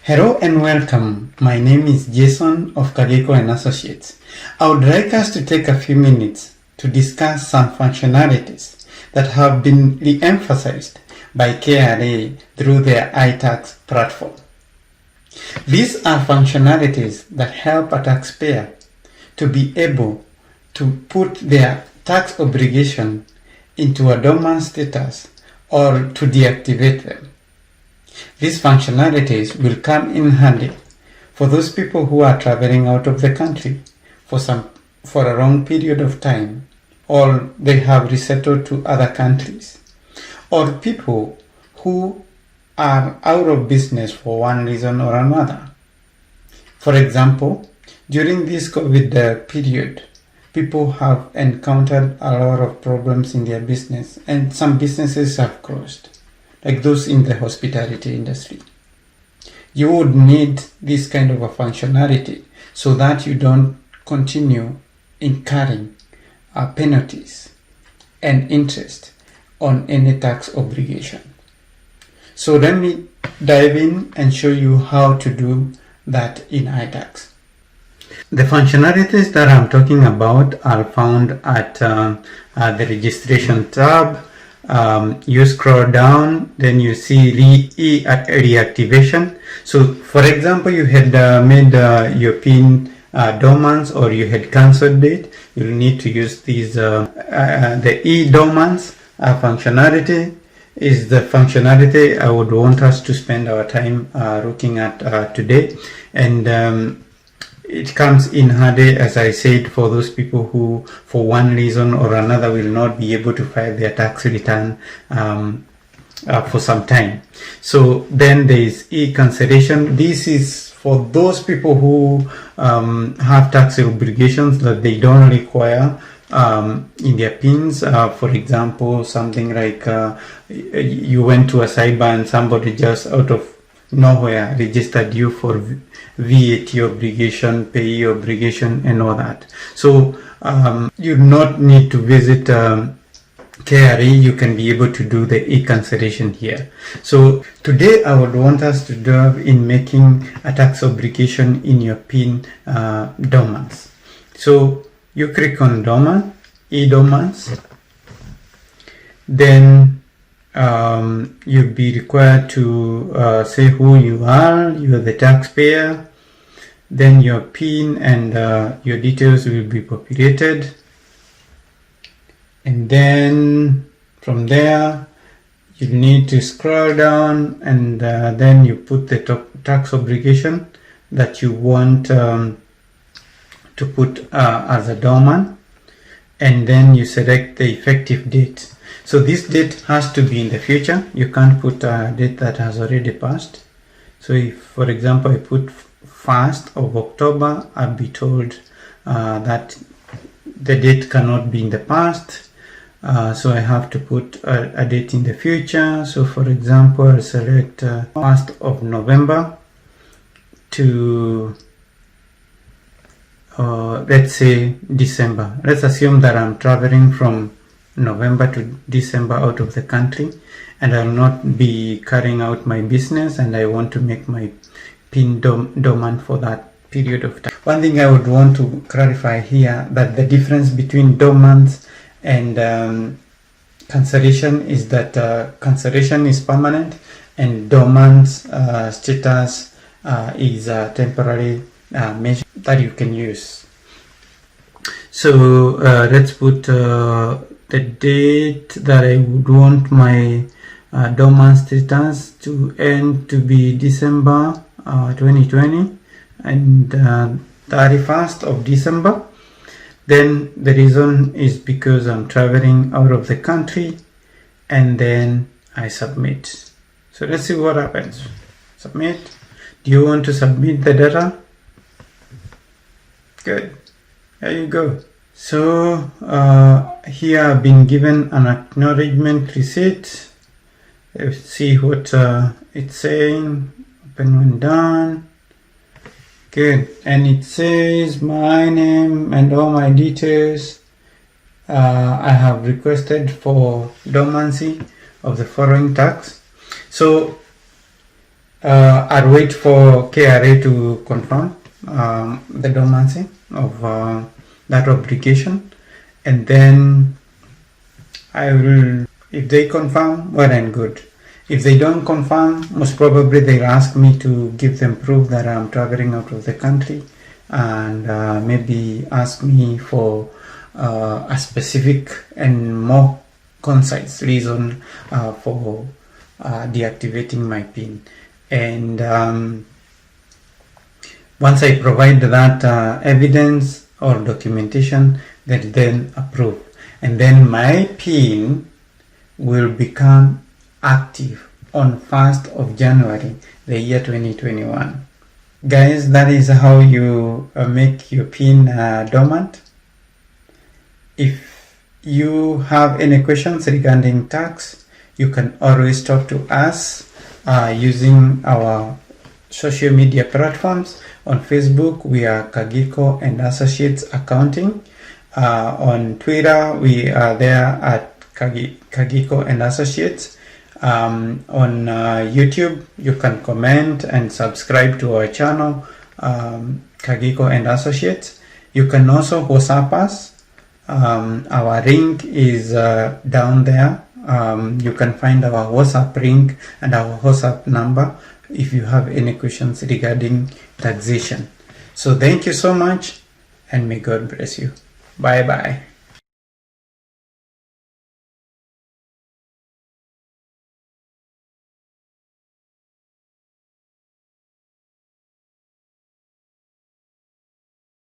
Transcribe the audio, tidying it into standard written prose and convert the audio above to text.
Hello and welcome. My name is Jason of Kageko and Associates. I would like us to take a few minutes to discuss some functionalities that have been re-emphasized by KRA through their iTax platform. These are functionalities that help a taxpayer to be able to put their tax obligation into a dormant status or to deactivate them. These functionalities will come in handy for those people who are traveling out of the country for a long period of time, or they have resettled to other countries, or people who are out of business for one reason or another. For example, during this COVID period, people have encountered a lot of problems in their business, and some businesses have closed, like those in the hospitality industry. You would need this kind of a functionality so that you don't continue incurring penalties and interest on any tax obligation. So let me dive in and show you how to do that in iTax. The functionalities that I'm talking about are found at the registration tab. You scroll down, then you see reactivation. So for example, you had made your PIN dormant, or you had cancelled it. You'll need to use these the e-dormants functionality is the functionality I would want us to spend our time looking at today. And it comes in handy, as I said, for those people who, for one reason or another, will not be able to file their tax return for some time. So then there is e-cancellation. This is for those people who have tax obligations that they don't require in their PINs. For example, something like you went to a cyber and somebody just out of nowhere registered you for VAT obligation, payee obligation, and all that. So you do not need to visit KRA. You can be able to do the e-cancellation here. So today I would want us to delve in making a tax obligation in your PIN dormant. So you click on dormant, e-dormants, then you'll be required to say who you are. You're the taxpayer. Then your PIN and your details will be populated, and then from there you need to scroll down, and then you put the tax obligation that you want to put as a dormant, and then you select the effective date. So this date has to be in the future. You can't put a date that has already passed. So if, for example, I put 1st of October, I'll be told that the date cannot be in the past. So I have to put a date in the future. So for example, I'll select 1st of November to let's say December. Let's assume that I'm traveling from November to December out of the country, and I'll not be carrying out my business, and I want to make my PIN dormant for that period of time. One thing I would want to clarify here, that the difference between dormant and cancellation is that cancellation is permanent and dormant status is a temporary measure that you can use. So let's put the date that I would want my dormant status to end to be December 2020 and 31st of December. Then the reason is because I'm traveling out of the country, and then I submit. So let's see what happens. Submit. Do you want to submit the data? Good. There you go. So here I've been given an acknowledgement receipt. Let's see what it's saying. Open when done. Good. And it says my name and all my details. I have requested for dormancy of the following tax. So I'll wait for KRA to confirm the dormancy of that obligation, and then I will, if they confirm, well and good. If they don't confirm, most probably they'll ask me to give them proof that I'm traveling out of the country, and maybe ask me for a specific and more concise reason for deactivating my PIN. And once I provide that evidence or documentation, they'll then approve. And then my PIN will become active on 1st of January, the year 2021. Guys, that is how you make your PIN dormant. If you have any questions regarding tax, you can always talk to us using our social media platforms. On Facebook, we are Kagiko and Associates Accounting. On Twitter, we are there at Kagiko and Associates. On YouTube, you can comment and subscribe to our channel, Kagiko and Associates. You can also WhatsApp us. Our link is down there. You can find our WhatsApp link and our WhatsApp number if you have any questions regarding taxation. So thank you so much, and may God bless you. Bye bye.